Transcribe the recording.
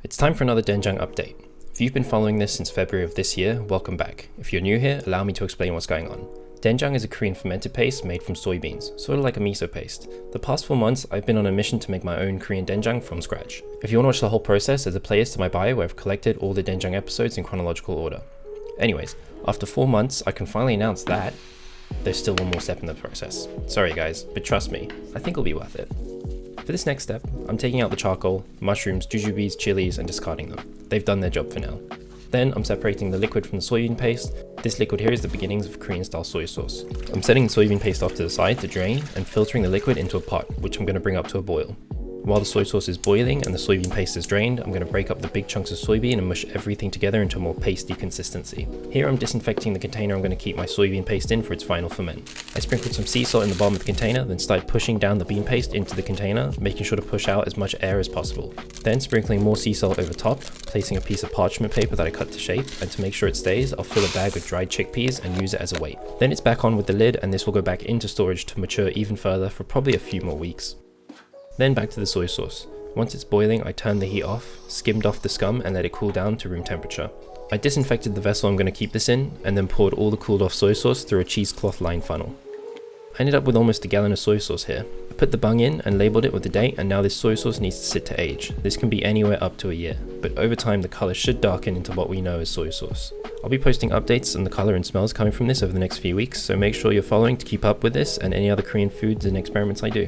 It's time for another Doenjang update. If you've been following this since February of this year, welcome back. If you're new here, allow me to explain what's going on. Doenjang is a Korean fermented paste made from soybeans, sort of like a miso paste. The past 4 months, I've been on a mission to make my own Korean doenjang from scratch. If you want to watch the whole process, there's a playlist to my bio where I've collected all the doenjang episodes in chronological order. Anyways, after 4 months, I can finally announce that there's still one more step in the process. Sorry guys, but trust me, I think it'll be worth it. For this next step, I'm taking out the charcoal, mushrooms, jujubes, chilies, and discarding them. They've done their job for now. Then I'm separating the liquid from the soybean paste. This liquid here is the beginnings of Korean style soy sauce. I'm setting the soybean paste off to the side to drain and filtering the liquid into a pot, which I'm going to bring up to a boil. While the soy sauce is boiling and the soybean paste is drained, I'm going to break up the big chunks of soybean and mush everything together into a more pasty consistency. Here I'm disinfecting the container I'm going to keep my soybean paste in for its final ferment. I sprinkled some sea salt in the bottom of the container, then started pushing down the bean paste into the container, making sure to push out as much air as possible. Then sprinkling more sea salt over top, placing a piece of parchment paper that I cut to shape, and to make sure it stays, I'll fill a bag with dried chickpeas and use it as a weight. Then it's back on with the lid, and this will go back into storage to mature even further for probably a few more weeks. Then back to the soy sauce. Once it's boiling, I turned the heat off, skimmed off the scum and let it cool down to room temperature. I disinfected the vessel I'm going to keep this in, and then poured all the cooled off soy sauce through a cheesecloth lined funnel. I ended up with almost a gallon of soy sauce here. I put the bung in and labeled it with the date, and now this soy sauce needs to sit to age. This can be anywhere up to a year, but over time the colour should darken into what we know as soy sauce. I'll be posting updates on the colour and smells coming from this over the next few weeks, so make sure you're following to keep up with this and any other Korean foods and experiments I do.